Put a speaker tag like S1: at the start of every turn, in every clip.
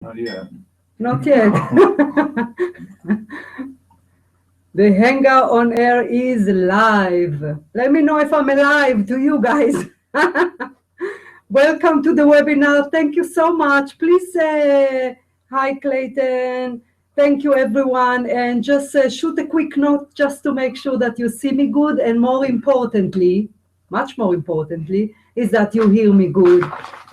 S1: Not yet.
S2: Not yet. The Hangout on Air is live. Let me know if I'm alive to you guys. Welcome to the webinar. Thank you so much. Please say hi, Clayton. Thank you, everyone. And just shoot a quick note just to make sure that you see me good. And more importantly, much more importantly, is that you hear me good.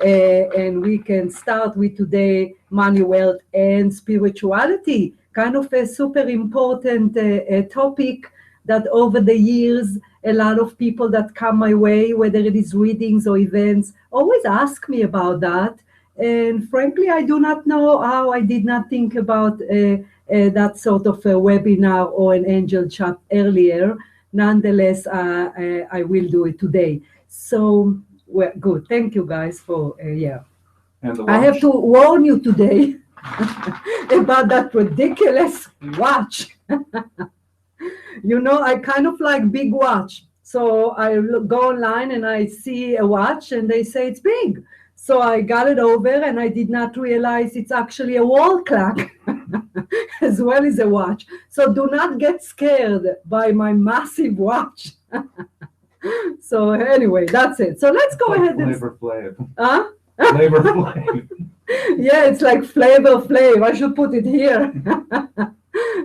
S2: And we can start with today, money, wealth, and spirituality. Kind of a super important topic that over the years, a lot of people that come my way, whether it is readings or events, always ask me about that. And frankly, I do not know how I did not think about that sort of a webinar or an angel chat earlier. Nonetheless, I will do it today. So, well, good. Thank you guys for, yeah.
S1: And the
S2: I have
S1: watch.
S2: to warn you today about that ridiculous watch. You know, I kind of like big watch. So I go online and I see a watch and they say it's big. So I got it over and I did not realize it's actually a wall clock as well as a watch. So do not get scared by my massive watch. So anyway, that's it. So let's go
S1: Like
S2: ahead
S1: Flavor Flav.
S2: Huh?
S1: Flavor Flav.
S2: Yeah, it's like Flavor Flav. I should put it here.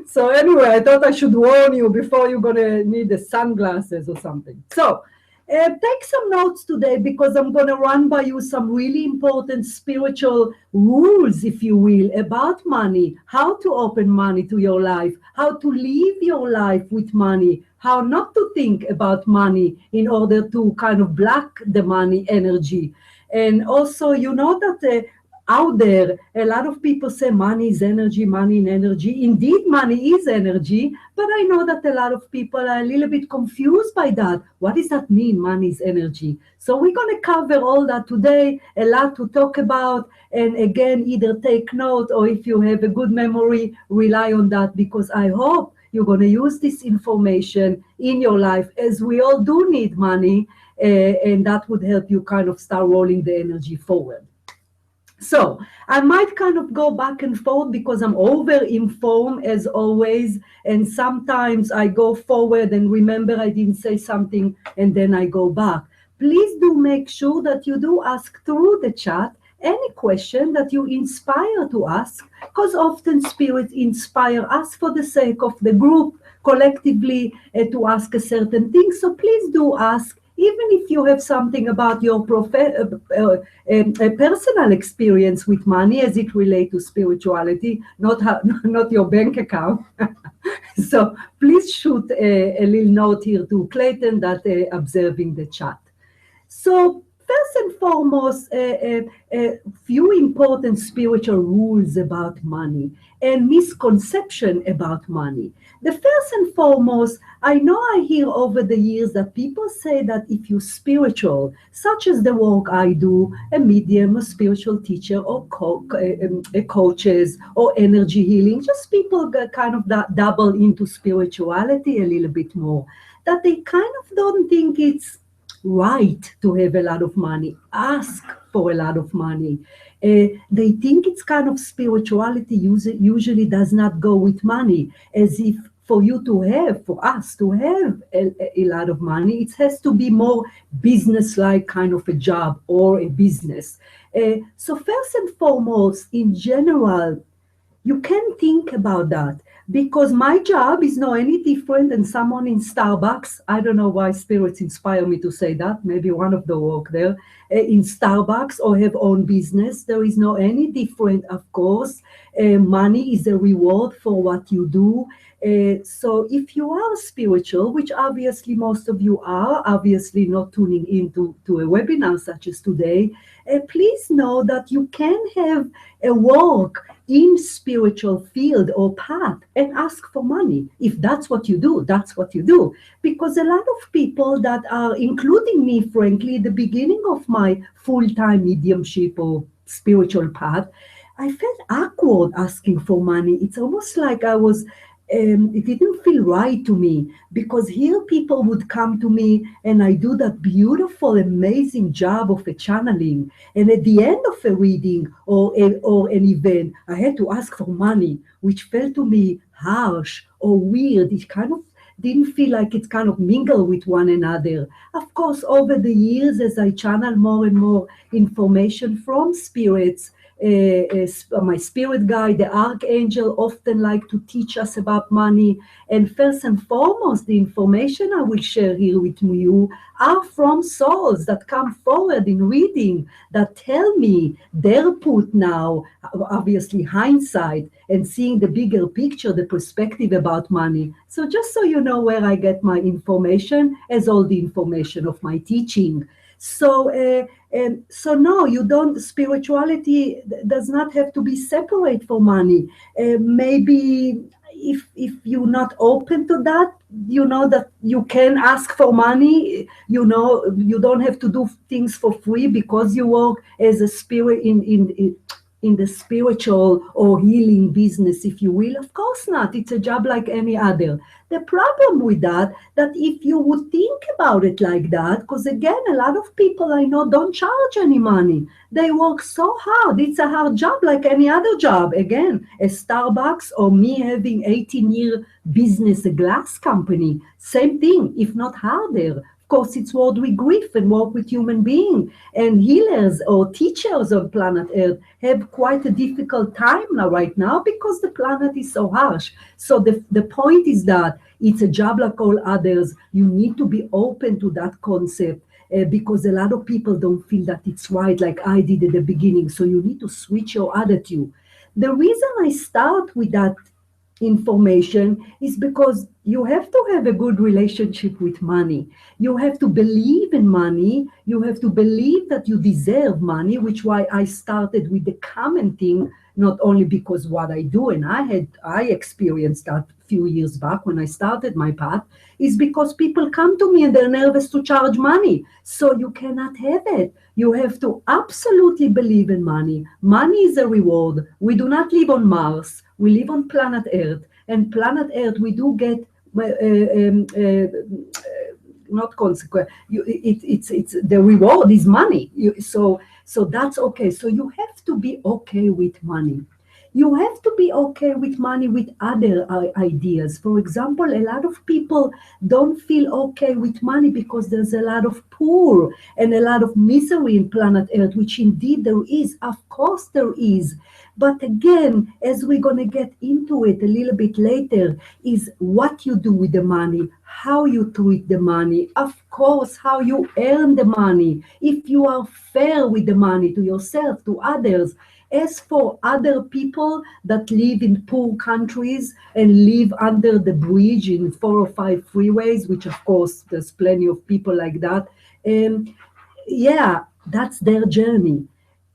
S2: So anyway, I thought I should warn you before you're gonna need the sunglasses or something. So take some notes today because I'm gonna run by you some really important spiritual rules, if you will, about money, how to open money to your life, how to live your life with money, how not to think about money in order to kind of block the money energy. And also, you know that out there, a lot of people say money is energy, money in energy. Indeed, money is energy, but I know that a lot of people are a little bit confused by that. What does that mean, money is energy? So we're going to cover all that today, a lot to talk about. And again, either take note or if you have a good memory, rely on that because I hope you're going to use this information in your life as we all do need money. And that would help you kind of start rolling the energy forward. So I might kind of go back and forth because I'm over informed as always. And sometimes I go forward and remember I didn't say something and then I go back. Please do make sure that you do ask through the chat any question that you inspire to ask because often spirits inspire us for the sake of the group collectively to ask a certain thing. So please do ask even if you have something about your personal experience with money as it relates to spirituality, not your bank account. So please shoot a little note here to Clayton that observing the chat. So first and foremost, a few important spiritual rules about money and misconception about money. The first and foremost, I know I hear over the years that people say that if you're spiritual, such as the work I do, a medium, a spiritual teacher, or coaches, or energy healing, just people kind of double into spirituality a little bit more, that they kind of don't think it's right to have a lot of money, ask for a lot of money. They think it's kind of spirituality usually does not go with money, as if for you to have, for us to have a lot of money, it has to be more business-like kind of a job or a business. So first and foremost, in general, you can think about that because my job is not any different than someone in Starbucks. I don't know why spirits inspire me to say that. Maybe one of the work there in Starbucks or have own business. There is no any different, of course. Money is a reward for what you do. So if you are spiritual, which obviously most of you are, obviously not tuning into to a webinar such as today, please know that you can have a work in spiritual field or path and ask for money. If that's what you do, that's what you do. Because a lot of people that are, including me, frankly, the beginning of my full-time mediumship or spiritual path, I felt awkward asking for money. It's almost like I was it didn't feel right to me, because here people would come to me and I do that beautiful, amazing job of a channeling. And at the end of a reading or an event, I had to ask for money, which felt to me harsh or weird. It kind of didn't feel like it kind of mingle with one another. Of course, over the years, as I channel more and more information from spirits, my spirit guide, the archangel, often like to teach us about money. And first and foremost, the information I will share here with you are from souls that come forward in reading, that tell me their put now, obviously hindsight, and seeing the bigger picture, the perspective about money. So just so you know where I get my information, as all the information of my teaching. So, so no, you don't. Spirituality does not have to be separate for money. Maybe if you're not open to that, you know that you can ask for money. You know, you don't have to do things for free because you work as a spirit in the spiritual or healing business, if you will. Of course not. It's a job like any other. The problem with that if you would think about it like that, because again, a lot of people I know don't charge any money. They work so hard. It's a hard job like any other job. Again, a Starbucks or me having 18-year business, a glass company, same thing, if not harder. Of course, it's work with grief and work with human beings. And healers or teachers on planet Earth have quite a difficult time now, right now, because the planet is so harsh. So the point is that it's a job like all others. You need to be open to that concept. Because a lot of people don't feel that it's right, like I did at the beginning. So you need to switch your attitude. The reason I start with that information is because you have to have a good relationship with money. You have to believe in money. You have to believe that you deserve money, which why I started with the commenting, not only because what I do, and I experienced that a few years back when I started my path, is because people come to me and they're nervous to charge money. So you cannot have it. You have to absolutely believe in money. Money is a reward. We do not live on Mars. We live on planet Earth. And planet Earth, we do get not consequence. It's the reward is money. So that's okay. So you have to be okay with money. You have to be okay with money with other ideas. For example, a lot of people don't feel okay with money because there's a lot of poor and a lot of misery in planet Earth, which indeed there is. Of course there is. But again, as we're going to get into it a little bit later, is what you do with the money, how you treat the money, of course, how you earn the money, if you are fair with the money to yourself, to others. As for other people that live in poor countries and live under the bridge in 4 or 5 freeways, which of course there's plenty of people like that, yeah, that's their journey.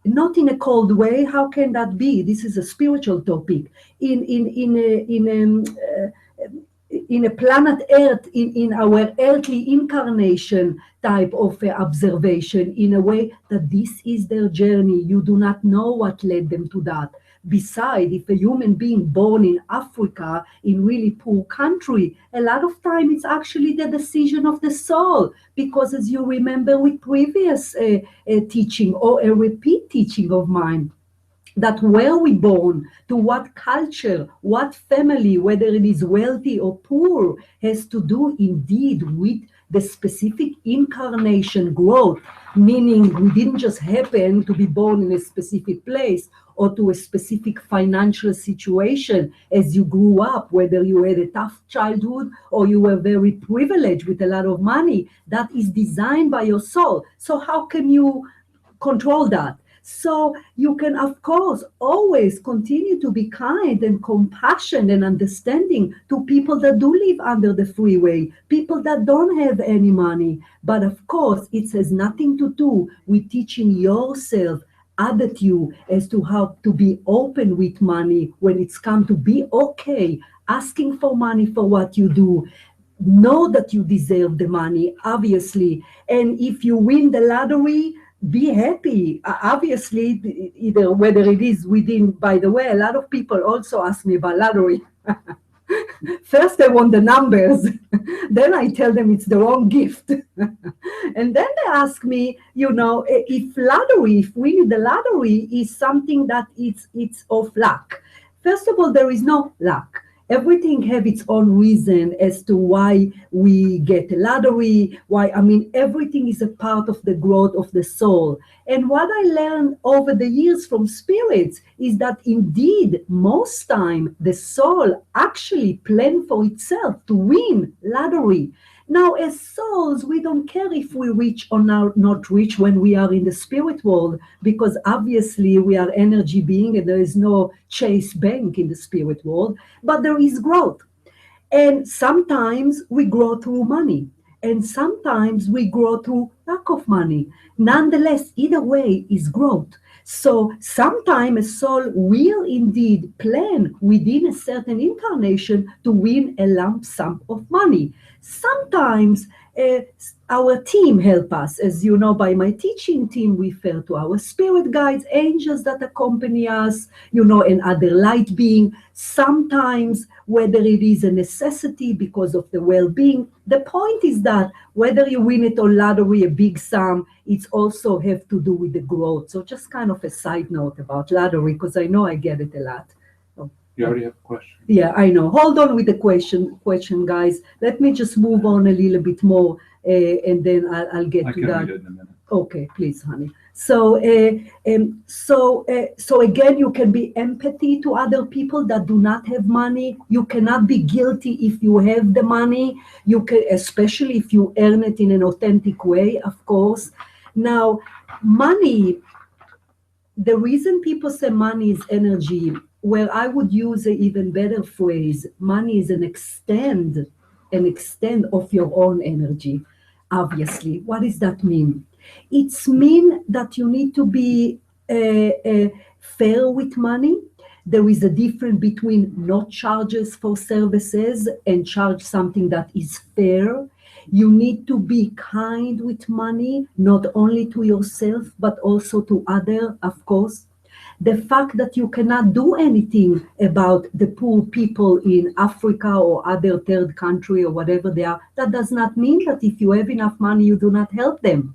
S2: Not in a cold way. How can that be? This is a spiritual topic. In a planet Earth, in our earthly incarnation type of observation, in a way that this is their journey. You do not know what led them to that. Besides, if a human being born in Africa, in really poor country, a lot of time it's actually the decision of the soul, because as you remember with previous teaching or a repeat teaching of mine, that where we born, to what culture, what family, whether it is wealthy or poor, has to do indeed with the specific incarnation growth, meaning we didn't just happen to be born in a specific place or to a specific financial situation as you grew up, whether you had a tough childhood or you were very privileged with a lot of money. That is designed by your soul. So how can you control that? So you can, of course, always continue to be kind and compassionate and understanding to people that do live under the freeway, people that don't have any money. But of course, it has nothing to do with teaching yourself attitude as to how to be open with money when it's come to be okay, asking for money for what you do. Know that you deserve the money, obviously. And if you win the lottery, be happy. Obviously, either whether it is within, by the way, a lot of people also ask me about lottery. First, they want the numbers. Then I tell them it's the wrong gift. And then they ask me, if winning the lottery is something that it's of luck. First of all, there is no luck. Everything have its own reason as to why we get a lottery, everything is a part of the growth of the soul. And what I learned over the years from spirits is that indeed, most time, the soul actually plan for itself to win lottery. Now, as souls, we don't care if we reach or not reach when we are in the spirit world, because obviously we are energy being and there is no Chase Bank in the spirit world, but there is growth. And sometimes we grow through money, and sometimes we grow through lack of money. Nonetheless, either way is growth. So sometimes a soul will indeed plan within a certain incarnation to win a lump sum of money. Sometimes our team help us. As you know, by my teaching team, we refer to our spirit guides, angels that accompany us, and other light being. Sometimes, whether it is a necessity because of the well-being, the point is that whether you win it or lottery, a big sum, it's also have to do with the growth. So just kind of a side note about lottery, because I know I get it a lot.
S1: You already have a question.
S2: Yeah, I know. Hold on with the question, guys. Let me just move on a little bit more, and then I'll get
S1: I
S2: to
S1: can
S2: that.
S1: read it in a minute.
S2: Okay, please, honey. So again, you can be empathy to other people that do not have money. You cannot be guilty if you have the money. You can, especially if you earn it in an authentic way, of course. Now, money. The reason people say money is energy, where I would use an even better phrase, money is an extend of your own energy, obviously. What does that mean? It's mean that you need to be fair with money. There is a difference between not charges for services and charge something that is fair. You need to be kind with money, not only to yourself, but also to others, of course. The fact that you cannot do anything about the poor people in Africa or other third country or whatever they are, that does not mean that if you have enough money, you do not help them.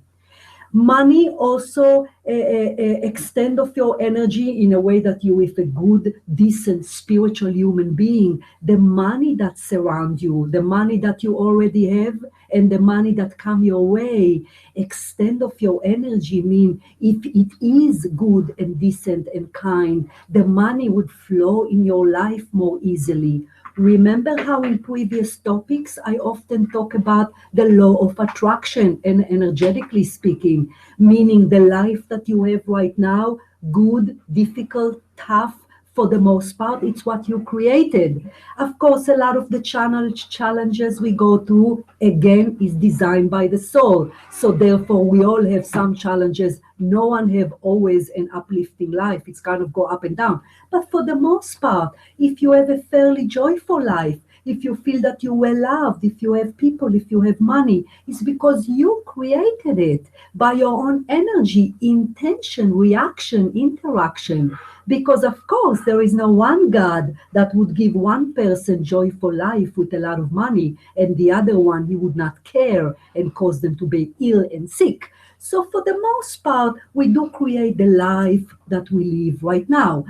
S2: Money also extend of your energy in a way that you, with a good, decent, spiritual human being, the money that surround you, the money that you already have, and the money that come your way, extend of your energy mean if it is good and decent and kind, the money would flow in your life more easily. Remember how in previous topics, I often talk about the law of attraction and energetically speaking, meaning the life that you have right now, good, difficult, tough, for the most part, it's what you created. Of course, a lot of the challenges we go through, again, is designed by the soul. So therefore, we all have some challenges. No one have always an uplifting life. It's kind of go up and down. But for the most part, if you have a fairly joyful life, if you feel that you're well loved, if you have people, if you have money, it's because you created it by your own energy, intention, reaction, interaction. Because of course, there is no one God that would give one person joyful life with a lot of money, and the other one he would not care and cause them to be ill and sick. So for the most part, we do create the life that we live right now.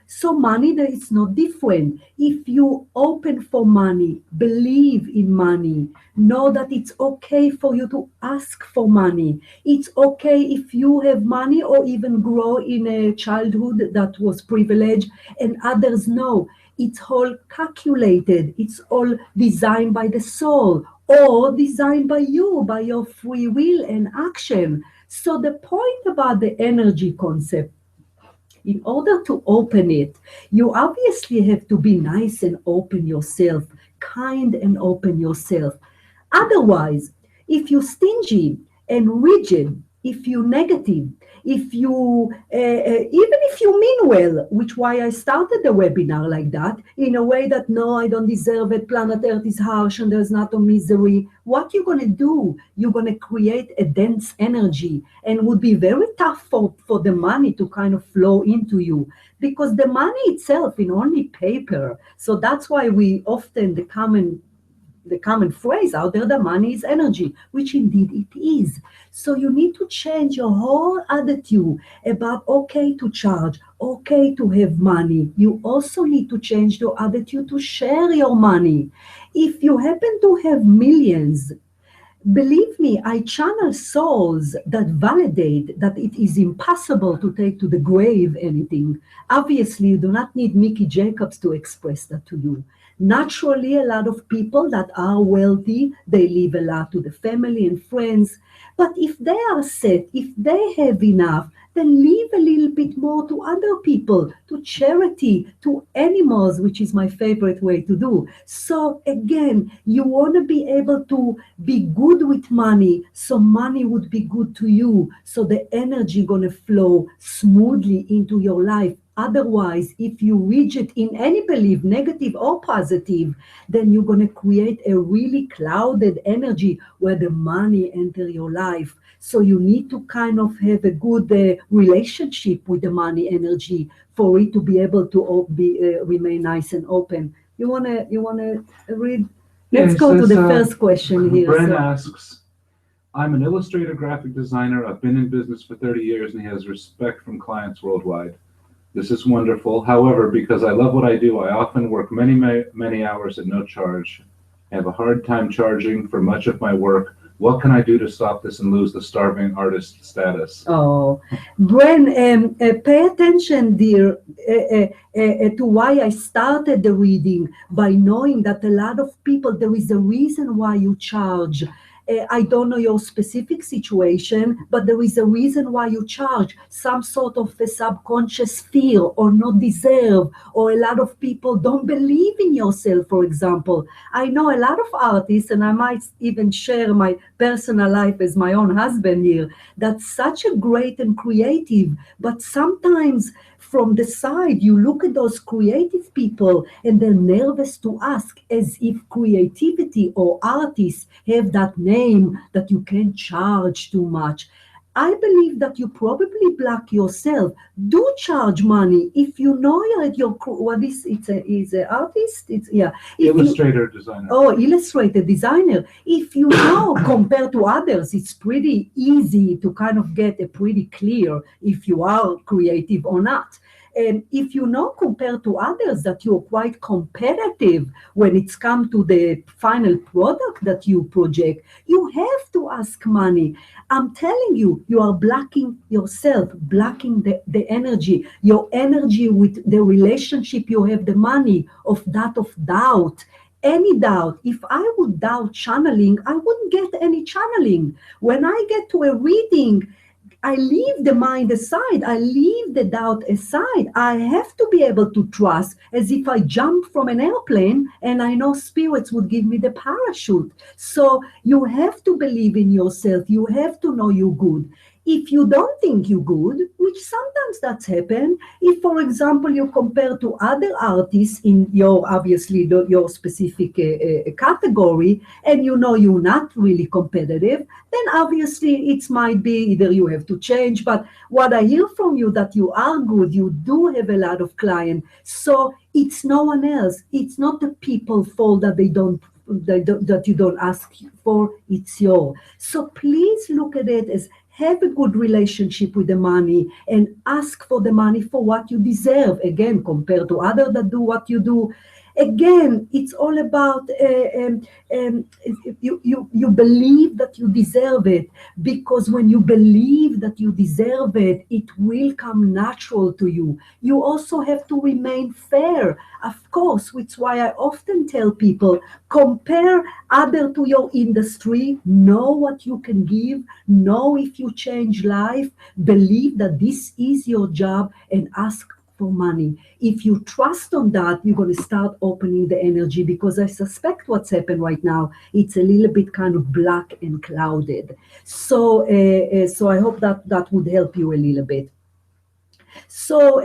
S2: So money, that is not different. If you open for money, believe in money, know that it's okay for you to ask for money. It's okay if you have money or even grow in a childhood that was privileged and others know. It's all calculated. It's all designed by the soul or designed by you, by your free will and action. So the point about the energy concept, in order to open it, you obviously have to be nice and open yourself, kind and open yourself. Otherwise, if you're stingy and rigid if you negative, if you, even if you mean well, which why I started the webinar like that, in a way that, no, I don't deserve it, planet Earth is harsh and there's not a misery. What you're going to do, you're going to create a dense energy, and would be very tough for the money to kind of flow into you, because the money itself in only paper. So that's why we often, the common phrase out there, the money is energy, which indeed it is. So you need to change your whole attitude about okay to charge, okay to have money. You also need to change your attitude to share your money. If you happen to have millions, believe me, I channel souls that validate that it is impossible to take to the grave anything. Obviously, you do not need Mickey Jacobs to express that to you. Naturally, a lot of people that are wealthy, they leave a lot to the family and friends. But if they are set, if they have enough, then leave a little bit more to other people, to charity, to animals, which is my favorite way to do. So again, you want to be able to be good with money, so money would be good to you, so the energy going to flow smoothly into your life. Otherwise, if you rigid in any belief, negative or positive, then you're going to create a really clouded energy where the money enter your life. So you need to kind of have a good relationship with the money energy for it to be able to remain nice and open. You wanna read? Let's go to the first question here.
S1: Bren asks, I'm an illustrator graphic designer. I've been in business for 30 years and he has respect from clients worldwide. This is wonderful. However, because I love what I do, I often work many hours at no charge. I have a hard time charging for much of my work. What can I do to stop this and lose the starving artist status?
S2: Oh, Bren, pay attention, dear, to why I started the reading, by knowing that a lot of people, there is a reason why you charge. I don't know your specific situation, but there is a reason why you charge. Some sort of a subconscious fear or not deserve, or a lot of people don't believe in yourself, for example. I know a lot of artists, and I might even share my personal life as my own husband here, that's such a great and creative, but sometimes from the side, you look at those creative people and they're nervous to ask, as if creativity or artists have that name that you can't charge too much. I believe that you probably block yourself. Do charge money if you know your what is it's a artist. It's
S1: illustrator designer.
S2: Oh, illustrator designer. If you know compared to others, it's pretty easy to kind of get a pretty clear if you are creative or not. And if you know compared to others that you're quite competitive when it's come to the final product that you project, you have to ask money. I'm telling you, you are blocking yourself, blocking the energy, your energy with the relationship you have, the money of that of doubt. Any doubt. If I would doubt channeling, I wouldn't get any channeling. When I get to a reading, I leave the mind aside. I leave the doubt aside. I have to be able to trust, as if I jump from an airplane and I know spirits would give me the parachute. So you have to believe in yourself. You have to know you're good. If you don't think you're good, which sometimes that's happened, if, for example, you compare to other artists in your, obviously, your specific category, and you know you're not really competitive, then obviously it might be either you have to change. But what I hear from you, that you are good, you do have a lot of clients. So it's no one else. It's not the people's fault that that you don't ask for, it's yours. So please look at it as have a good relationship with the money and ask for the money for what you deserve. Again, compared to others that do what you do. Again, it's all about you believe that you deserve it, because when you believe that you deserve it, it will come natural to you. You also have to remain fair, of course, which is why I often tell people, compare other to your industry, know what you can give, know if you change life, believe that this is your job, and ask for money. If you trust on that, you're going to start opening the energy, because I suspect what's happened right now, it's a little bit kind of black and clouded. So, so I hope that would help you a little bit. So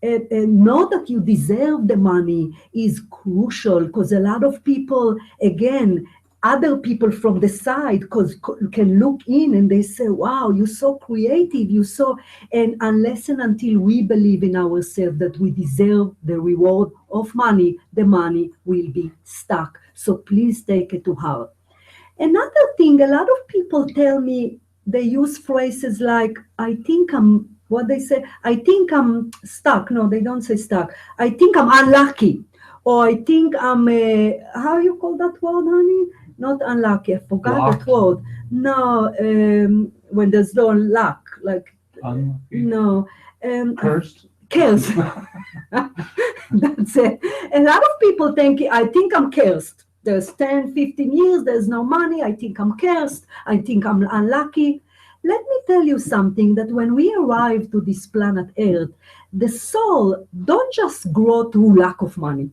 S2: know that you deserve the money is crucial, because a lot of people, again, other people from the side can look in and they say, wow, you're so creative, and unless and until we believe in ourselves that we deserve the reward of money, the money will be stuck. So please take it to heart. Another thing, a lot of people tell me, they use phrases like, I think I'm, what they say, I think I'm stuck. No, they don't say stuck. I think I'm unlucky. Or I think I'm, how you call that word, honey? Not unlucky, I forgot
S1: Blocked.
S2: that word. No, when there's no luck, like,
S1: Unlucky.
S2: no.
S1: Cursed.
S2: Cursed. That's it. A lot of people think, I think I'm cursed. There's 10, 15 years, there's no money, I think I'm cursed, I think I'm unlucky. Let me tell you something, that when we arrive to this planet Earth, the soul don't just grow through lack of money,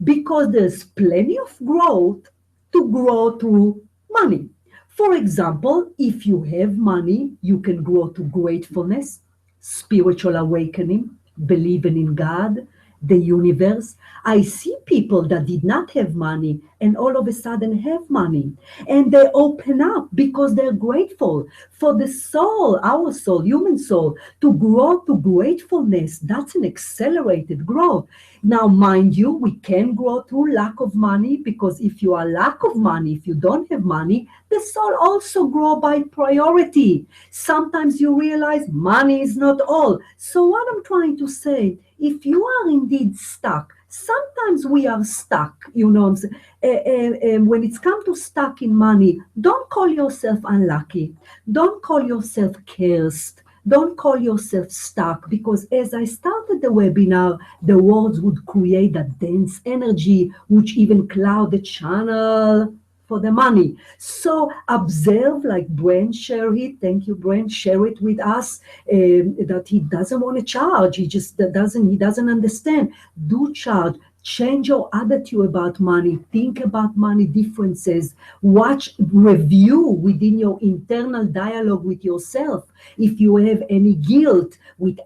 S2: because there's plenty of growth to grow through money. For example, if you have money, you can grow to gratefulness, spiritual awakening, believing in God, the universe. I see people that did not have money and all of a sudden have money, and they open up because they're grateful. For the soul, our soul, human soul, to grow to gratefulness, that's an accelerated growth. Now, mind you, we can grow through lack of money, because if you are lack of money, if you don't have money, the soul also grow by priority. Sometimes you realize money is not all. So what I'm trying to say, if you are indeed stuck, sometimes we are stuck, you know what I'm saying? When it's come to stuck in money, don't call yourself unlucky. Don't call yourself cursed. Don't call yourself stuck, because as I started the webinar, the words would create that dense energy, which even cloud the channel for the money. So observe, like Brent share it. Thank you, Brent. Share it with us, that he doesn't want to charge. He doesn't understand. Do charge. Change your attitude about money. Think about money differences. Watch, review within your internal dialogue with yourself. If you have any guilt with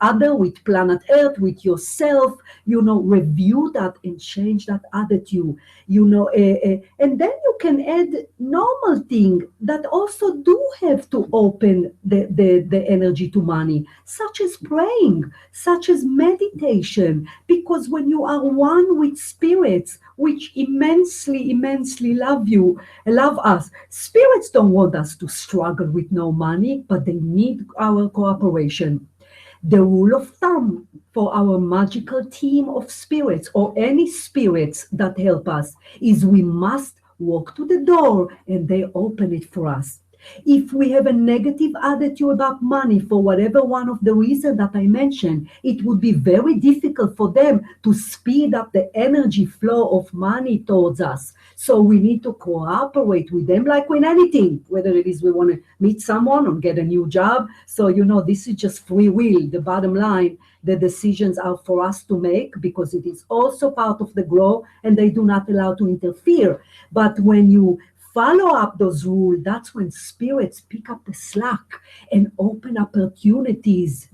S2: planet Earth, with yourself, review that and change that attitude. And then you can add normal thing that also do have to open the energy to money, such as praying, such as meditation, because when you are one with spirits, which immensely love us, spirits don't want us to struggle with no money, but they need our cooperation. The rule of thumb for our magical team of spirits, or any spirits that help us, is we must walk to the door and they open it for us. If we have a negative attitude about money, for whatever one of the reasons that I mentioned, it would be very difficult for them to speed up the energy flow of money towards us. So we need to cooperate with them, like with anything, whether it is we want to meet someone or get a new job. So, this is just free will. The bottom line, the decisions are for us to make, because it is also part of the growth and they do not allow to interfere. But when you follow up those rules, that's when spirits pick up the slack and open opportunities,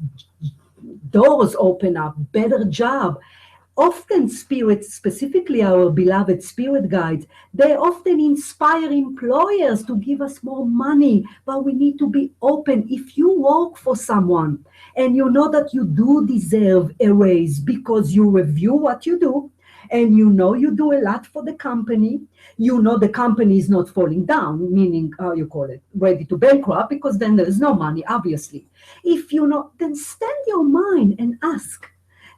S2: doors open up, better job. Often spirits, specifically our beloved spirit guides, they often inspire employers to give us more money, but we need to be open. If you work for someone and you know that you do deserve a raise because you review what you do, and you do a lot for the company, the company is not falling down, meaning, ready to bankrupt, because then there's no money, obviously. If then stand your mind and ask.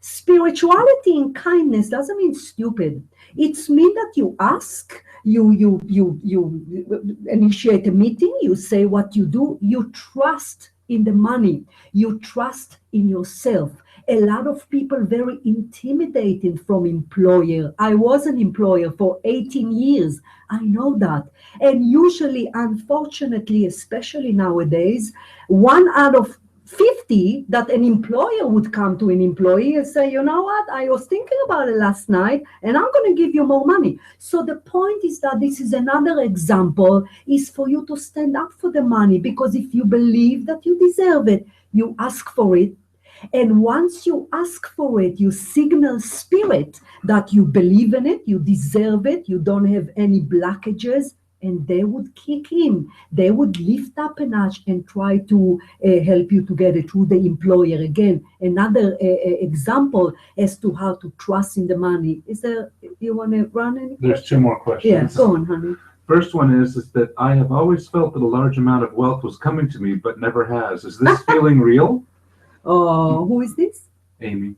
S2: Spirituality and kindness doesn't mean stupid. It's mean that you ask, you initiate a meeting, you say what you do, you trust in the money, you trust in yourself. A lot of people very intimidating from employer. I was an employer for 18 years. I know that. And usually, unfortunately, especially nowadays, 1 out of 50 that an employer would come to an employee and say, you know what, I was thinking about it last night and I'm going to give you more money. So the point is that this is another example, is for you to stand up for the money, because if you believe that you deserve it, you ask for it. And once you ask for it, you signal spirit that you believe in it, you deserve it, you don't have any blockages, and they would kick in. They would lift up a notch and try to help you to get it through the employer. Again, another example as to how to trust in the money. Is there, you want to run any?
S1: There's two more questions.
S2: Yeah, go on, honey.
S1: First one is that I have always felt that a large amount of wealth was coming to me, but never has. Is this feeling real?
S2: Oh, who is this?
S1: Amy.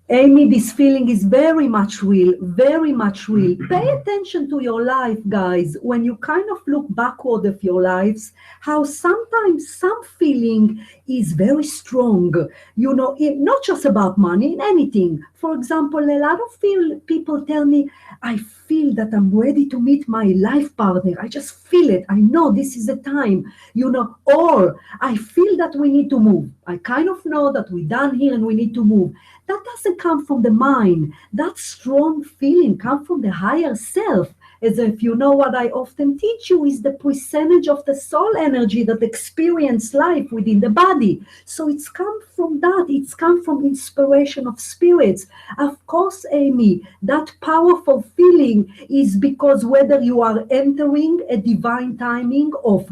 S2: Amy, this feeling is very much real, very much real. Pay attention to your life, guys, when you kind of look backward of your lives, how sometimes some feeling is very strong, you know, not just about money, in anything. For example, a lot of people tell me, I feel that I'm ready to meet my life partner. I just feel it. I know this is the time, you know, or I feel that we need to move. I kind of know that we're done here and we need to move. That doesn't come from the mind. That strong feeling comes from the higher self. As if you know what I often teach you is the percentage of the soul energy that experience life within the body. So it's come from that. It's come from inspiration of spirits. Of course, Amy, that powerful feeling is because whether you are entering a divine timing of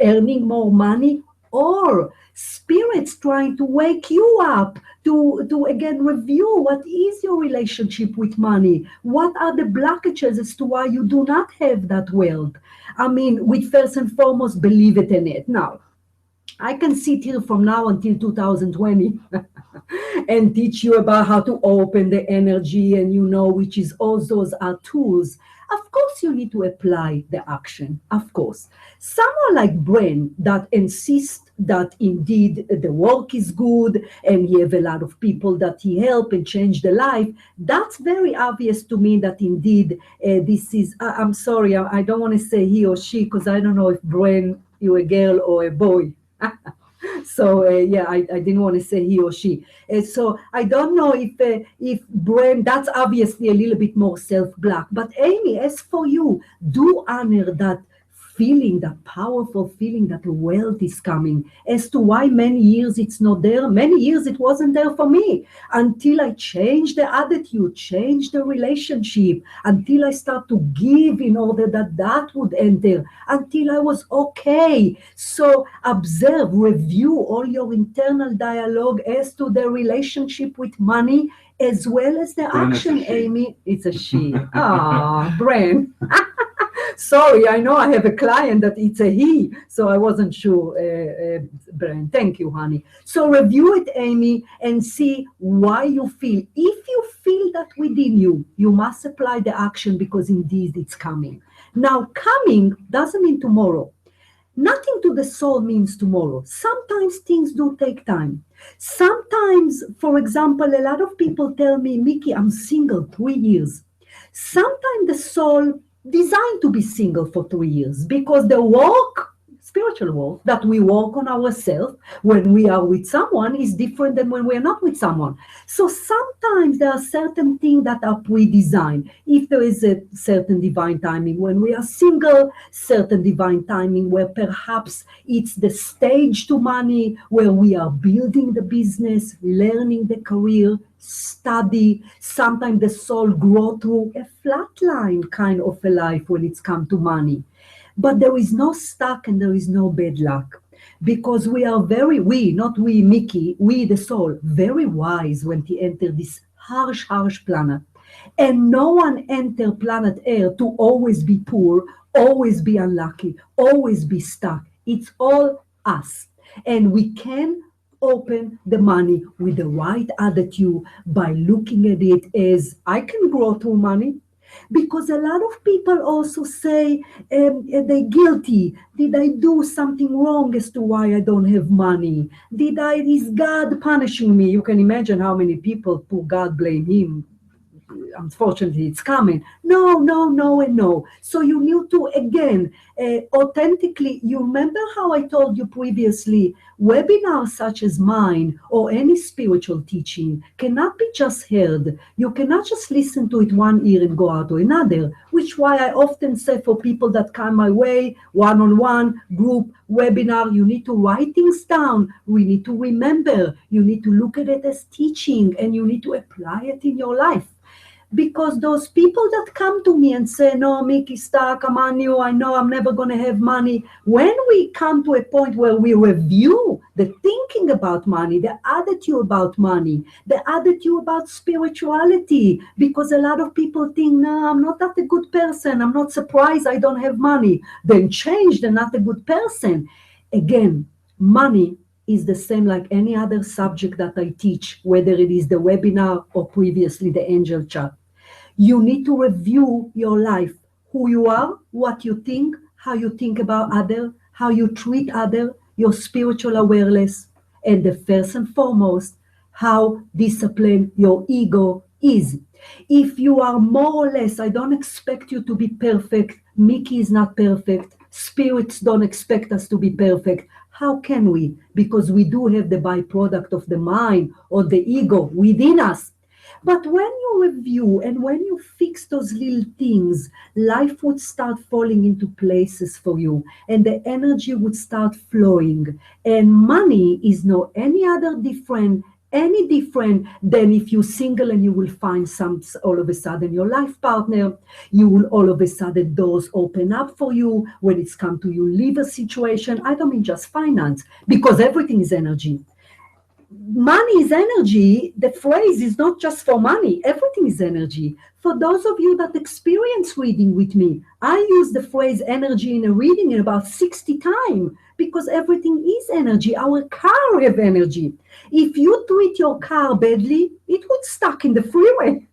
S2: earning more money, or spirits trying to wake you up to again review what is your relationship with money. What are the blockages as to why you do not have that wealth? I mean, with first and foremost, believe it in it. Now, I can sit here from now until 2020 and teach you about how to open the energy, and you know, which is all those are tools. Of course, you need to apply the action, of course. Someone like Bren that insists that indeed the work is good and he have a lot of people that he help and change the life, that's very obvious to me that indeed this is, I'm sorry, I don't want to say he or she, because I don't know if Bren, you're a girl or a boy. So yeah, I didn't want to say he or she. So I don't know if Bren, that's obviously a little bit more self-block. But Amy, as for you, do honor that feeling, that powerful feeling that the wealth is coming. As to why many years it's not there, many years it wasn't there for me until I changed the attitude, changed the relationship, until I start to give in order that that would enter, until I was okay. So observe, review all your internal dialogue as to the relationship with money, as well as the
S1: Bren
S2: action,
S1: is a she.
S2: Amy. It's a she. Ah, Bren. Sorry, I know I have a client that it's a he, so I wasn't sure, Bren. Thank you, honey. So review it, Amy, and see why you feel. If you feel that within you, you must apply the action, because indeed it's coming. Now, coming doesn't mean tomorrow. Nothing to the soul means tomorrow. Sometimes things do take time. Sometimes, for example, a lot of people tell me, Mickey, I'm single 3 years. Sometimes the soul designed to be single for 3 years, because the work, spiritual work, that we work on ourselves when we are with someone is different than when we are not with someone. So sometimes there are certain things that are pre-designed. If there is a certain divine timing when we are single, certain divine timing where perhaps it's the stage to money, where we are building the business, learning the career, study. Sometimes the soul grow through a flatline kind of a life when it's come to money. But there is no stuck and there is no bad luck, because we are not we, Mickey, we the soul, very wise when we enter this harsh planet. And no one enter planet Earth to always be poor, always be unlucky, always be stuck. It's all us. And we can open the money with the right attitude by looking at it as I can grow through money. Because a lot of people also say they're guilty. Did I do something wrong as to why I don't have money? Is God punishing me? You can imagine how many people, poor God, blame him. unfortunately it's coming. No, no, no, and no. So you need to, again, authentically, you remember how I told you previously, webinars such as mine or any spiritual teaching cannot be just heard. You cannot just listen to it one ear and go out to another, which why I often say for people that come my way, one-on-one, group, webinar, you need to write things down. We need to remember. You need to look at it as teaching and you need to apply it in your life. Because those people that come to me and say, no, Mickey, stuck, I'm on you, I know I'm never going to have money. When we come to a point where we review the thinking about money, the attitude about money, the attitude about spirituality, because a lot of people think, no, I'm not that a good person. I'm not surprised I don't have money. Then change, they're not a good person. Again, money is the same like any other subject that I teach, whether it is the webinar or previously the angel chat. You need to review your life, who you are, what you think, how you think about others, how you treat others, your spiritual awareness, and the first and foremost, how disciplined your ego is. If you are more or less, I don't expect you to be perfect, Mickey is not perfect, spirits don't expect us to be perfect. How can we? Because we do have the byproduct of the mind or the ego within us. But when you review and when you fix those little things, life would start falling into places for you and the energy would start flowing. And money is no any different than if you're single and you will find all of a sudden your life partner, you will all of a sudden doors open up for you when it's come to you leave a situation. I don't mean just finance, because everything is energy. Money is energy. The phrase is not just for money. Everything is energy. For those of you that experience reading with me, I use the phrase energy in a reading in about 60 times because everything is energy. Our car have energy. If you treat your car badly, it would stuck in the freeway.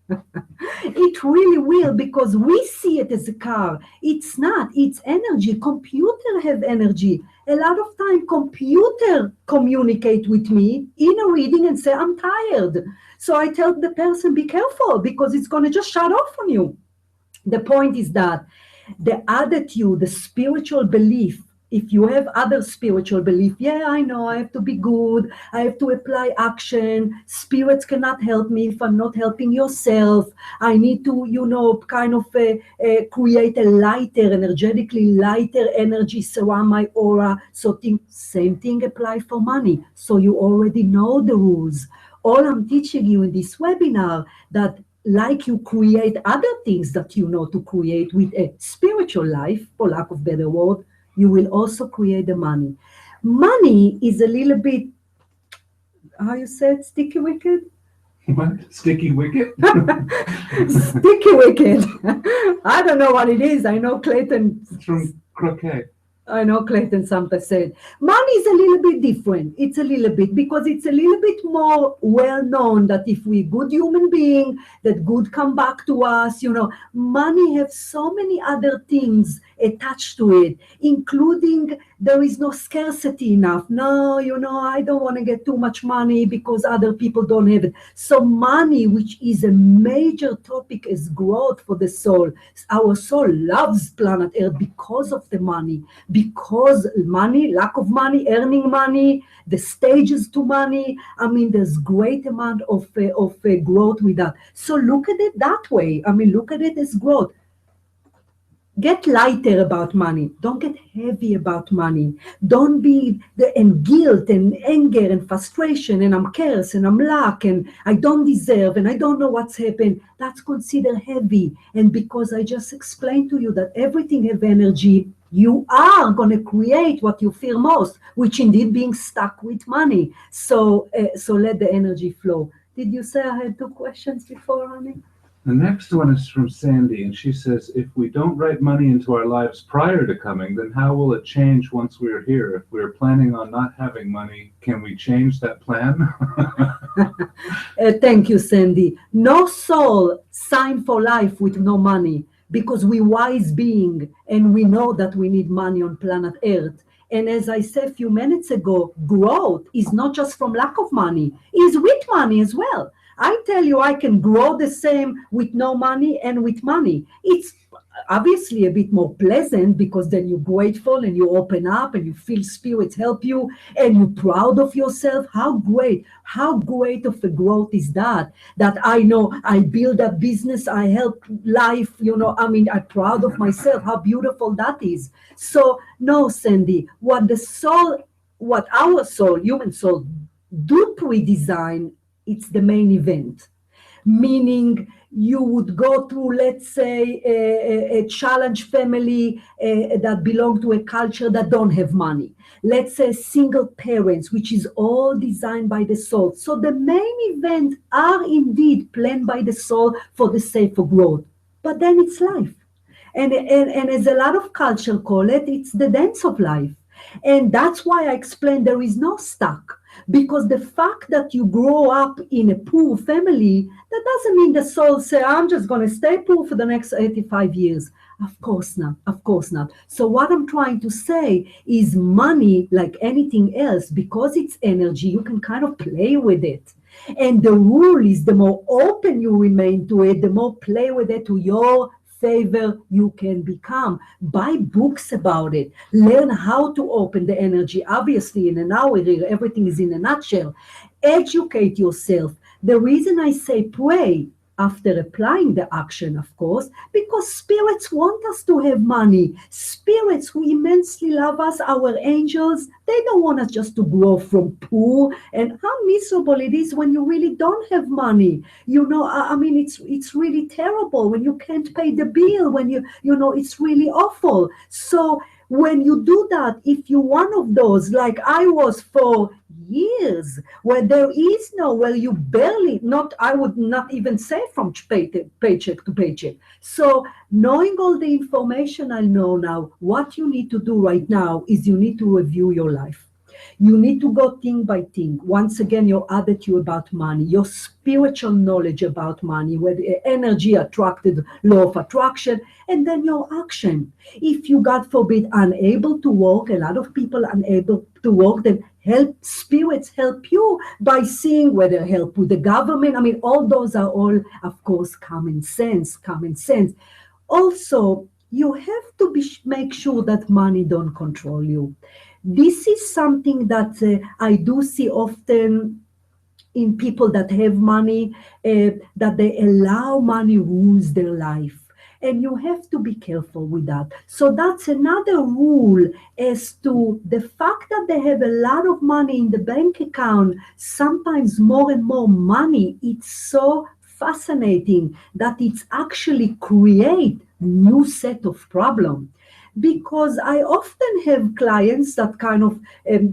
S2: It really will, because we see it as a car. It's not. It's energy. Computer have energy. A lot of time computer communicate with me in a reading and say, I'm tired. So I tell the person, be careful, because it's going to just shut off on you. The point is that the attitude, the spiritual belief, if you have other spiritual belief, yeah, I know I have to be good, I have to apply action, spirits cannot help me if I'm not helping yourself, I need to, create a lighter, energetically lighter energy surround my aura. So same thing apply for money. So you already know the rules. All I'm teaching you in this webinar, that like you create other things that you know to create with a spiritual life, for lack of better word, you will also create the money. Money is a little bit, how you said, sticky wicket?
S1: What? Sticky wicket?
S2: Sticky wicket. I don't know what it is. I know Clayton.
S1: It's from croquet.
S2: I know Clayton sometimes said, money is a little bit different. It's a little bit, because it's a little bit more well known that if we're good human being, that good come back to us. Money has so many other things attached to it, including there is no scarcity enough. No, I don't want to get too much money because other people don't have it. So money, which is a major topic, is growth for the soul. Our soul loves planet Earth because of the money. Because money, lack of money, earning money, the stages to money. I mean, there's great amount of growth with that. So look at it that way. I mean, look at it as growth. Get lighter about money. Don't get heavy about money. Don't be in guilt and anger and frustration and I'm cursed and I'm lack and I don't deserve and I don't know what's happened. That's considered heavy. And because I just explained to you that everything have energy, you are going to create what you fear most, which indeed being stuck with money. So let the energy flow. Did you say I had 2 questions before, honey?
S1: The next one is from Sandy, and she says, if we don't write money into our lives prior to coming, then how will it change once we're here? If we're planning on not having money, can we change that plan?
S2: Thank you, Sandy. No soul signed for life with no money, because we're wise being and we know that we need money on planet Earth. And as I said a few minutes ago, growth is not just from lack of money, it's with money as well. I tell you, I can grow the same with no money and with money. It's obviously a bit more pleasant because then you're grateful and you open up and you feel spirits help you and you're proud of yourself. How great of a growth is that? That I know I build a business, I help life, I mean, I'm proud of myself. How beautiful that is. So, no, Sandy, what our soul, human soul, do pre-design, it's the main event, meaning you would go through, let's say, a challenged family that belong to a culture that don't have money. Let's say single parents, which is all designed by the soul. So the main events are indeed planned by the soul for the sake of growth. But then it's life. And as a lot of culture call it, it's the dance of life. And that's why I explained there is no stuck. Because the fact that you grow up in a poor family, that doesn't mean the soul say, I'm just going to stay poor for the next 85 years. Of course not. Of course not. So what I'm trying to say is money, like anything else, because it's energy, you can kind of play with it. And the rule is the more open you remain to it, the more play with it to your favor you can become. Buy books about it. Learn how to open the energy. Obviously, in an hour here, everything is in a nutshell. Educate yourself. The reason I say pray after applying the action, of course, because spirits want us to have money. Spirits who immensely love us, our angels, they don't want us just to grow from poor. And how miserable it is when you really don't have money. I mean, it's really terrible when you can't pay the bill, when it's really awful. So when you do that, if you're one of those, like I was for years, where there is where you barely, I would not even say from paycheck to paycheck. So knowing all the information I know now, what you need to do right now is you need to review your life. You need to go thing by thing. Once again, your attitude about money, your spiritual knowledge about money, where the energy attracted, law of attraction, and then your action. If you, God forbid, unable to work, a lot of people unable to work, then spirits help you by seeing whether help with the government. I mean, all those are all, of course, common sense. Also, you have to make sure that money don't control you. This is something that I do see often in people that have money, that they allow money rules their life. And you have to be careful with that. So that's another rule as to the fact that they have a lot of money in the bank account, sometimes more and more money. It's so fascinating that it's actually create new set of problems. Because I often have clients that kind of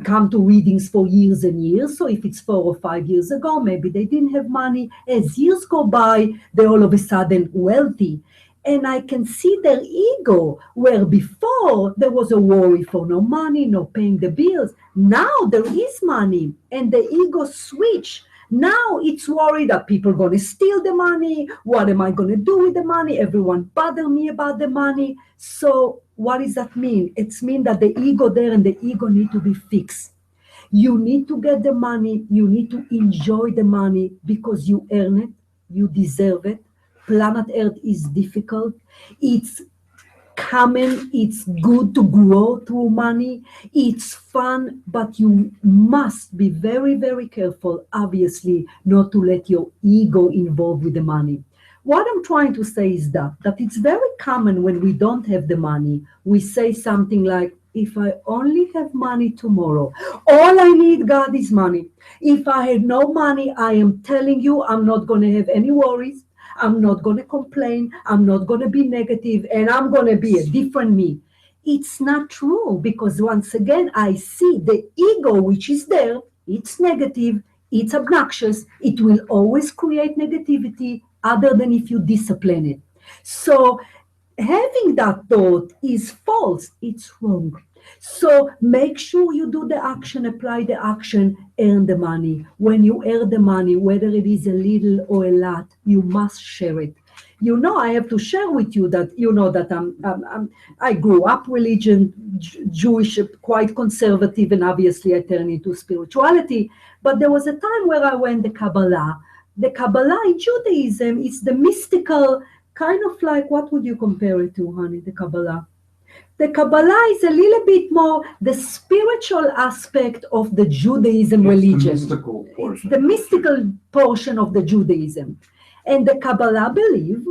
S2: come to readings for years and years. So if it's 4 or 5 years ago, maybe they didn't have money. As years go by, they're all of a sudden wealthy. And I can see their ego, where before there was a worry for no money, no paying the bills. Now there is money and the ego switch. Now it's worried that people are going to steal the money. What am I going to do with the money? Everyone bother me about the money. So what does that mean? It's mean that the ego there and the ego need to be fixed. You need to get the money. You need to enjoy the money because you earn it. You deserve it. Planet Earth is difficult. It's common. It's good to grow through money. It's fun, but you must be very, very careful, obviously, not to let your ego involved with the money. What I'm trying to say is that it's very common when we don't have the money. We say something like, if I only have money tomorrow, all I need, God, is money. If I had no money, I am telling you, I'm not going to have any worries. I'm not going to complain. I'm not going to be negative, and I'm going to be a different me. It's not true, because once again, I see the ego, which is there. It's negative. It's obnoxious. It will always create negativity other than if you discipline it. So having that thought is false. It's wrong. So make sure you do the action, apply the action, earn the money. When you earn the money, whether it is a little or a lot, you must share it. I have to share with you that, that I grew up religion, Jewish, quite conservative, and obviously I turned into spirituality. But there was a time where I went the Kabbalah, the Kabbalah in Judaism is the mystical, kind of like, what would you compare it to, honey, the Kabbalah? The Kabbalah is a little bit more the spiritual aspect of the Judaism religion.
S1: It's the mystical portion.
S2: It's the mystical portion of the Judaism. And the Kabbalah believe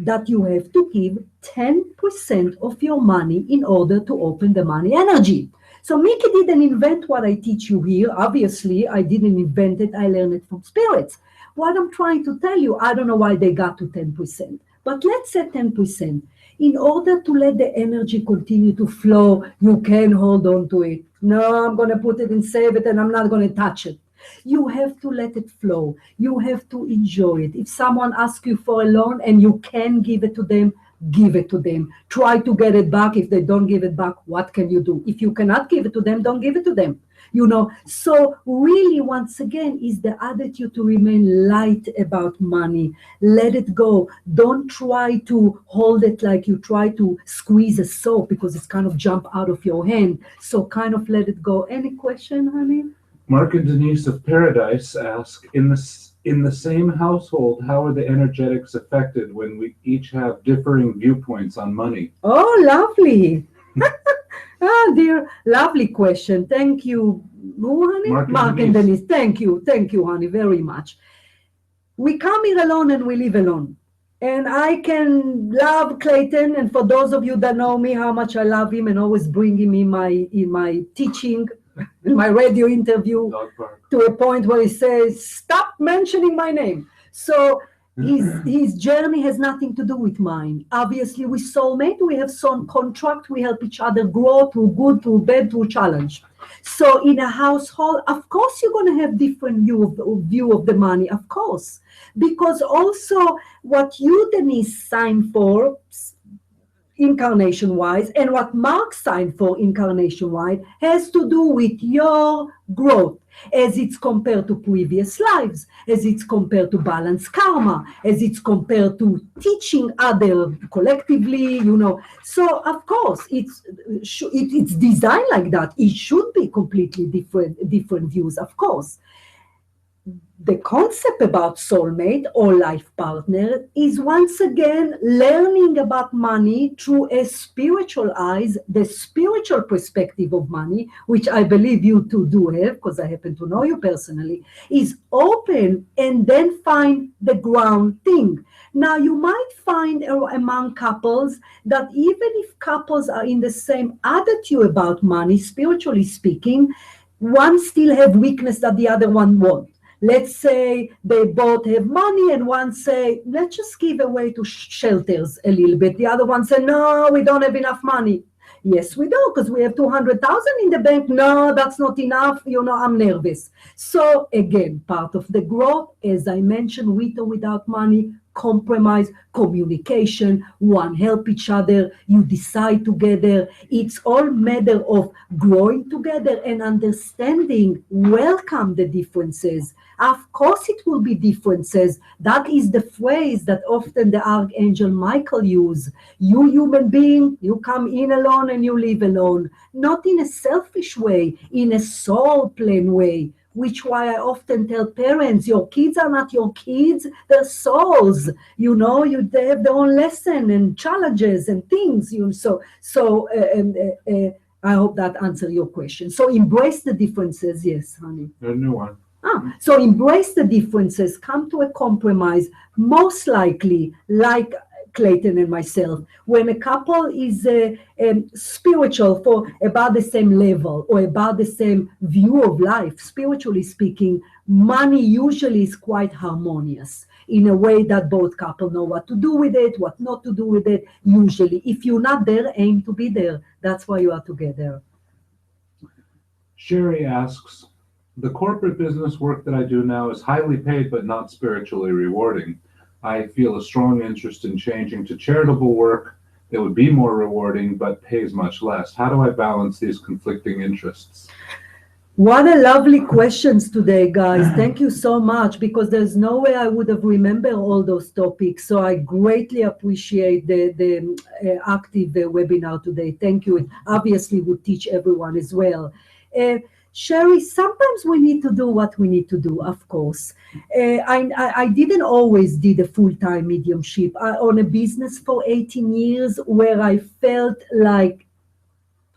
S2: that you have to give 10% of your money in order to open the money energy. So Mickey didn't invent what I teach you here. Obviously, I didn't invent it. I learned it from spirits. What I'm trying to tell you, I don't know why they got to 10%, but let's say 10%. In order to let the energy continue to flow, you can hold on to it. No, I'm going to put it and save it, and I'm not going to touch it. You have to let it flow. You have to enjoy it. If someone asks you for a loan and you can give it to them, give it to them. Try to get it back. If they don't give it back, what can you do? If you cannot give it to them, don't give it to them. You know, so really, once again, is the attitude to remain light about money. Let it go. Don't try to hold it like you try to squeeze a soap because it's kind of jump out of your hand. So kind of let it go. Any question, honey?
S1: Mark and Denise of Paradise ask, in the same household, how are the energetics affected when we each have differing viewpoints on money?
S2: Oh, lovely. Oh, dear, lovely question. Thank you, who, honey? Mark and Denise. Thank you, honey, very much. We come here alone and we live alone. And I can love Clayton, and for those of you that know me, how much I love him and always bring him in my teaching, in my radio interview, to a point where he says, "Stop mentioning my name." So his journey has nothing to do with mine. Obviously, we soulmate, we have some contract, we help each other grow through good, through bad, through challenge. So in a household, of course, you're going to have different view of the money, of course, because also what you, Denise, signed for incarnation-wise and what Mark signed for incarnation-wise has to do with your growth as it's compared to previous lives, as it's compared to balanced karma, as it's compared to teaching other collectively, you know. So of course it's designed like that. It should be completely different views, of course. The concept about soulmate or life partner is once again learning about money through a spiritual eyes, the spiritual perspective of money, which I believe you two do have, because I happen to know you personally, is open and then find the ground thing. Now, you might find among couples that even if couples are in the same attitude about money, spiritually speaking, one still have weakness that the other one won't. Let's say they both have money and one say, let's just give away to shelters a little bit. The other one say, no, we don't have enough money. Yes, we do, because we have 200,000 in the bank. No, that's not enough. You know, I'm nervous. So again, part of the growth, as I mentioned, with or without money, compromise, communication, one help each other, you decide together. It's all matter of growing together and understanding, welcome the differences. Of course it will be differences. That is the phrase that often the Archangel Michael uses. You human being, you come in alone and you live alone. Not in a selfish way, in a soul plane way. Which why I often tell parents, your kids are not your kids, they're souls. You know, they have their own lesson and challenges and things. I hope that answers your question. So embrace the differences. Yes, honey.
S1: A new one.
S2: So embrace the differences, come to a compromise, most likely, like Clayton and myself, when a couple is spiritual for about the same level or about the same view of life, spiritually speaking, money usually is quite harmonious in a way that both couples know what to do with it, what not to do with it. Usually, if you're not there, aim to be there. That's why you are together.
S1: Sherry asks, the corporate business work that I do now is highly paid but not spiritually rewarding. I feel a strong interest in changing to charitable work that would be more rewarding but pays much less. How do I balance these conflicting interests?
S2: What a lovely questions today, guys. Thank you so much, because there's no way I would have remembered all those topics. So I greatly appreciate the active webinar today. Thank you. It obviously would teach everyone as well. Sherry, sometimes we need to do what we need to do, of course. I didn't always did a full-time mediumship. I own a business for 18 years where I felt like,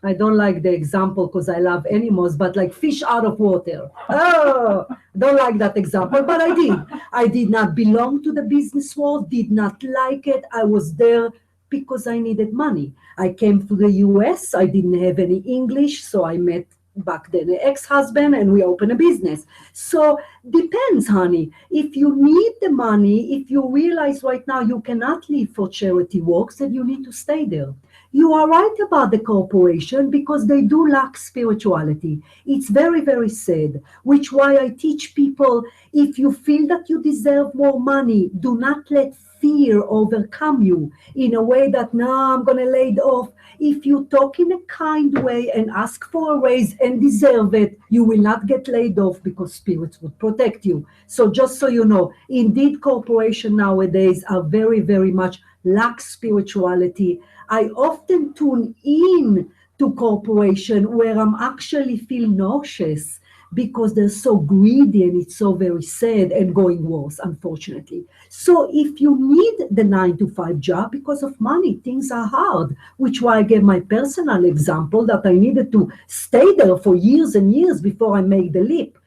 S2: I don't like the example because I love animals, but like fish out of water. Oh, don't like that example, but I did. I did not belong to the business world, did not like it. I was there because I needed money. I came to the US, I didn't have any English, so I met back then an ex-husband and we opened a business. So depends, honey. If you need the money, if you realize right now you cannot live for charity works, then you need to stay there. You are right about the corporation because they do lack spirituality. It's very, very sad, which why I teach people, if you feel that you deserve more money, do not let fear overcome you in a way that, no, I'm going to lay it off. If you talk in a kind way and ask for a raise and deserve it, you will not get laid off because spirits would protect you. So just so you know, indeed, corporations nowadays are very, very much lack spirituality. I often tune in to corporation where I'm actually feel nauseous because they're so greedy and it's so very sad and going worse, unfortunately. So if you need the 9 to 5 job because of money, things are hard, which why I gave my personal example that I needed to stay there for years and years before I make the leap.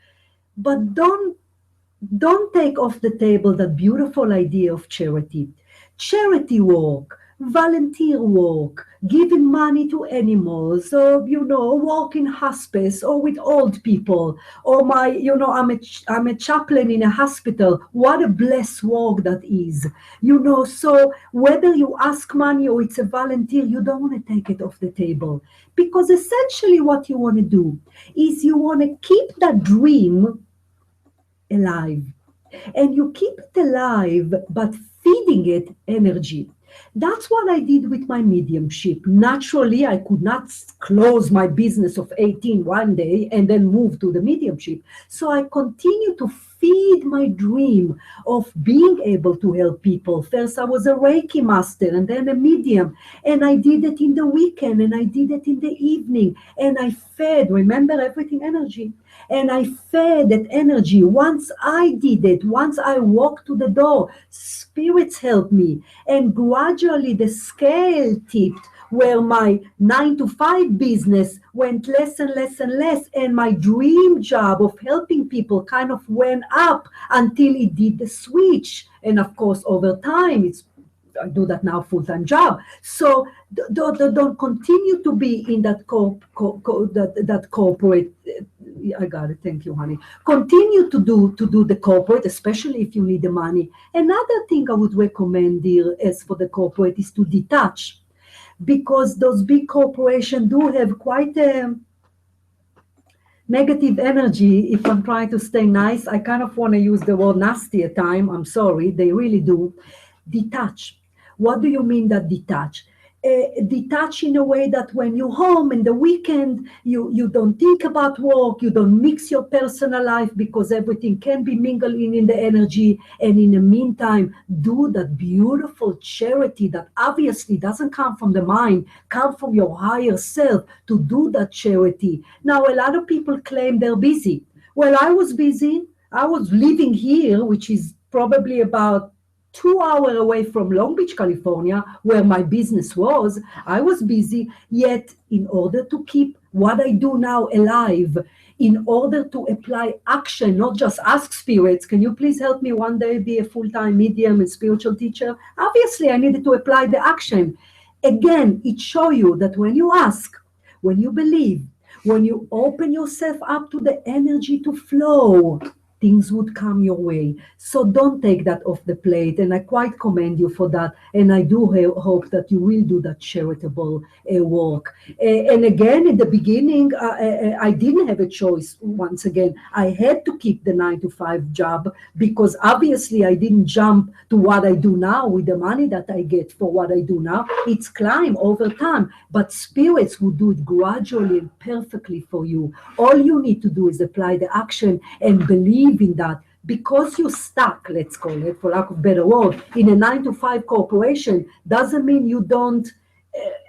S2: But don't take off the table that beautiful idea of charity. Charity work, volunteer work, giving money to animals, or, work in hospice or with old people, or I'm a chaplain in a hospital. What a blessed work that is. So whether you ask money or it's a volunteer, you don't want to take it off the table. Because essentially what you want to do is you want to keep that dream alive. And you keep it alive, but feeding it energy. That's what I did with my mediumship. Naturally, I could not close my business of 18 one day and then move to the mediumship. So I continue to feed my dream of being able to help people. First, I was a Reiki master and then a medium. And I did it in the weekend and I did it in the evening. And I fed, remember, everything energy. And I fed that energy. Once I did it, once I walked to the door, spirits helped me. And gradually the scale tipped where my 9 to 5 business went less and less and less. And my dream job of helping people kind of went up until it did the switch. And of course, over time, I do that now full-time job. So don't continue to be in that corporate. I got it. Thank you, honey. Continue to do the corporate, especially if you need the money. Another thing I would recommend, dear, as for the corporate is to detach, because those big corporations do have quite a negative energy. If I'm trying to stay nice, I kind of want to use the word nasty at time. I'm sorry, they really do. Detach. What do you mean that detach? Detach in a way that when you're home in the weekend, you don't think about work, you don't mix your personal life because everything can be mingled in the energy. And in the meantime, do that beautiful charity that obviously doesn't come from the mind, come from your higher self to do that charity. Now, a lot of people claim they're busy. Well, I was busy. I was living here, which is probably about 2 hours away from Long Beach, California, where my business was. I was busy, yet in order to keep what I do now alive, in order to apply action, not just ask spirits, can you please help me one day be a full-time medium and spiritual teacher? Obviously, I needed to apply the action. Again, it shows you that when you ask, when you believe, when you open yourself up to the energy to flow, things would come your way. So don't take that off the plate. And I quite commend you for that. And I do hope that you will do that charitable work. And again, in the beginning, I didn't have a choice. Once again, I had to keep the 9 to 5 job because obviously I didn't jump to what I do now with the money that I get for what I do now. It's climb over time, but spirits will do it gradually and perfectly for you. All you need to do is apply the action and believe in that. Because you're stuck, let's call it, for lack of a better word, in a 9 to 5 corporation, doesn't mean you don't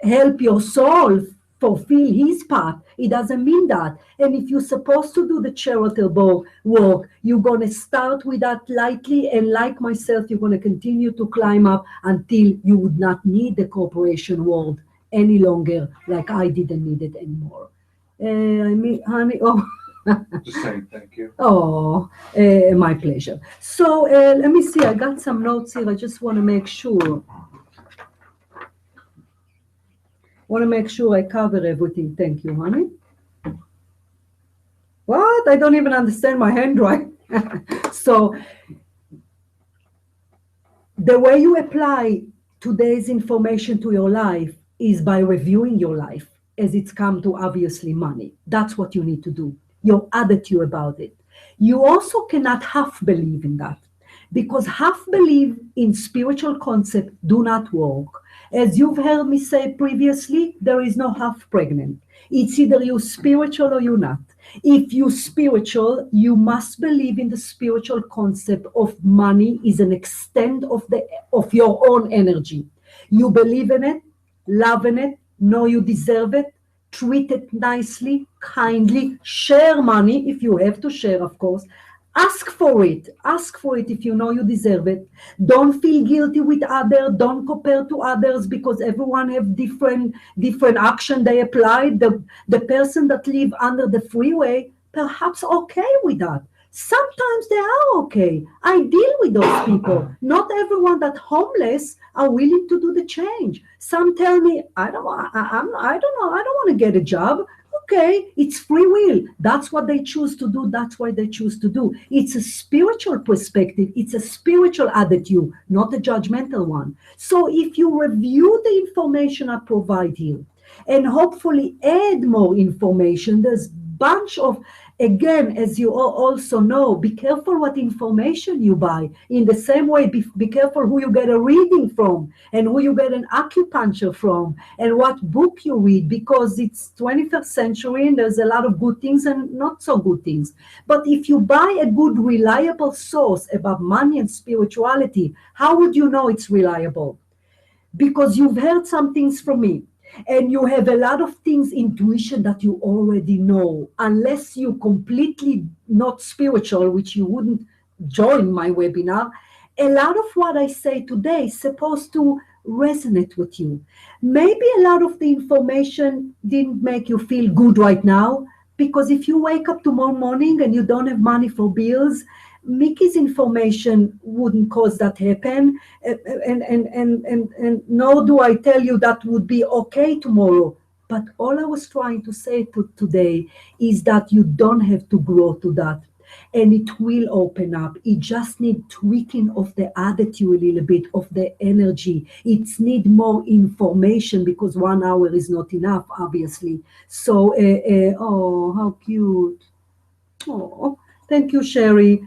S2: help your soul fulfill his part. It doesn't mean that. And if you're supposed to do the charitable work, you're going to start with that lightly. And like myself, you're going to continue to climb up until you would not need the corporation world any longer, like I didn't need it anymore. I mean, honey, oh.
S1: Just saying thank you.
S2: Oh, my pleasure. So let me see, I got some notes here. I just want to make sure. I cover everything. Thank you, honey. What? I don't even understand my handwriting. So the way you apply today's information to your life is by reviewing your life as it's come to obviously money. That's what you need to do. Your attitude about it. You also cannot half believe in that, because half believe in spiritual concept do not work. As you've heard me say previously, there is no half pregnant. It's either you're spiritual or you're not. If you're spiritual, you must believe in the spiritual concept of money is an extent of your own energy. You believe in it, love in it, know you deserve it, treat it nicely, kindly, share money if you have to share, of course. Ask for it if you know you deserve it. Don't feel guilty with others. Don't compare to others, because everyone have different action they apply. The person that live under the freeway, perhaps okay with that. Sometimes they are okay. I deal with those people. Not everyone that homeless are willing to do the change. Some tell me, I don't know, I don't want to get a job. Okay, it's free will. That's what they choose to do. That's why they choose to do. It's a spiritual perspective. It's a spiritual attitude, not a judgmental one. So if you review the information I provide here and hopefully add more information, there's a bunch of, again, as you also know, be careful what information you buy. In the same way, be careful who you get a reading from and who you get an acupuncture from and what book you read, because it's 21st century and there's a lot of good things and not so good things. But if you buy a good, reliable source about money and spirituality, how would you know it's reliable? Because you've heard some things from me. And you have a lot of things, intuition, that you already know, unless you completely not spiritual, which you wouldn't join my webinar. A lot of what I say today is supposed to resonate with you. Maybe a lot of the information didn't make you feel good right now, because if you wake up tomorrow morning and you don't have money for bills, Mickey's information wouldn't cause that happen, and nor do I tell you that would be okay tomorrow. But all I was trying to say today is that you don't have to grow to that, and it will open up. It just needs tweaking of the attitude a little bit, of the energy. It needs more information, because 1 hour is not enough, obviously. So, oh, how cute. Oh. Thank you, Sherry.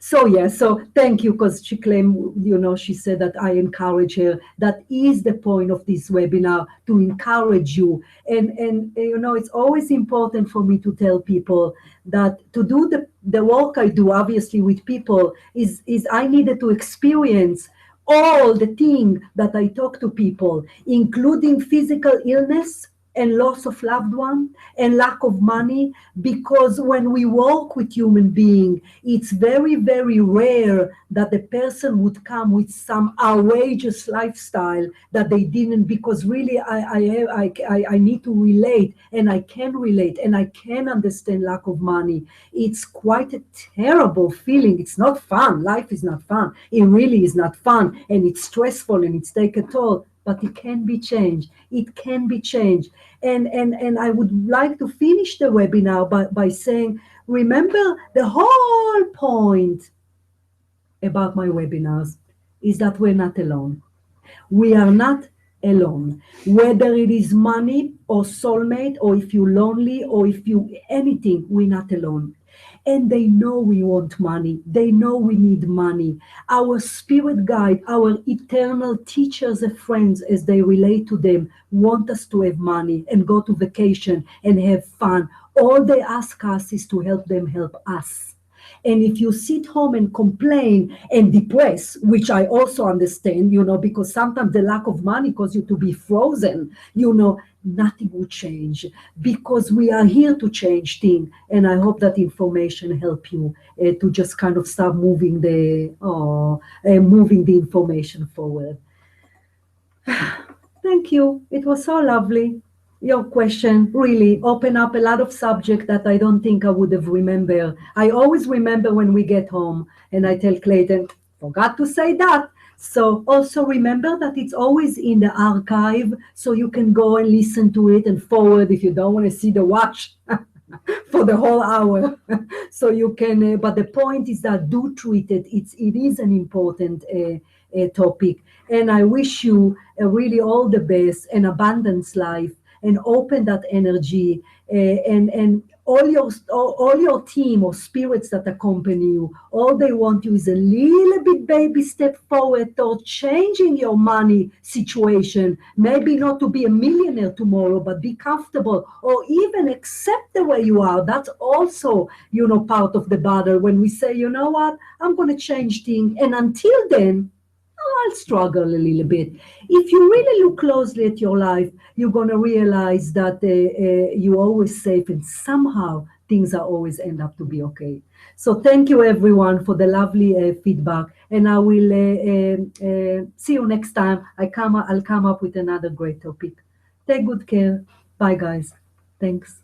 S2: So thank you, because she claimed, she said that I encourage her. That is the point of this webinar, to encourage you. And it's always important for me to tell people that to do the work I do, obviously, with people, is I needed to experience all the things that I talk to people, including physical illness, and loss of loved one, and lack of money, because when we work with human being, it's very, very rare that the person would come with some outrageous lifestyle that they didn't, because really I need to relate, and I can relate, and I can understand lack of money. It's quite a terrible feeling. It's not fun. Life is not fun. It really is not fun, and it's stressful, and it's take a toll. But it can be changed. It can be changed. And I would like to finish the webinar by saying, remember, the whole point about my webinars is that we're not alone. We are not alone. Whether it is money or soulmate, or if you're lonely, or if you anything, we're not alone. And they know we want money. They know we need money. Our spirit guide, our eternal teachers and friends, as they relate to them, want us to have money and go to vacation and have fun. All they ask us is to help them help us. And if you sit home and complain and depress, which I also understand, because sometimes the lack of money causes you to be frozen, nothing will change, because we are here to change things. And I hope that information help you to just kind of start moving the information forward. Thank you. It was so lovely. Your question really opened up a lot of subject that I don't think I would have remembered. I always remember when we get home and I tell Clayton, forgot to say that. So also remember that it's always in the archive, so you can go and listen to it and forward if you don't want to see the watch for the whole hour. So you can, but the point is that do treat it. It is an important topic. And I wish you really all the best, an abundance life, and open that energy, and all your team or spirits that accompany you, all they want you is a little bit baby step forward toward changing your money situation. Maybe not to be a millionaire tomorrow, but be comfortable, or even accept the way you are. That's also, part of the battle, when we say, you know what, I'm going to change things. And until then, I'll struggle a little bit. If you really look closely at your life, you're going to realize that you're always safe, and somehow things are always end up to be okay. So thank you everyone for the lovely feedback, and I will see you next time. I'll come up with another great topic. Take good care. Bye guys. Thanks.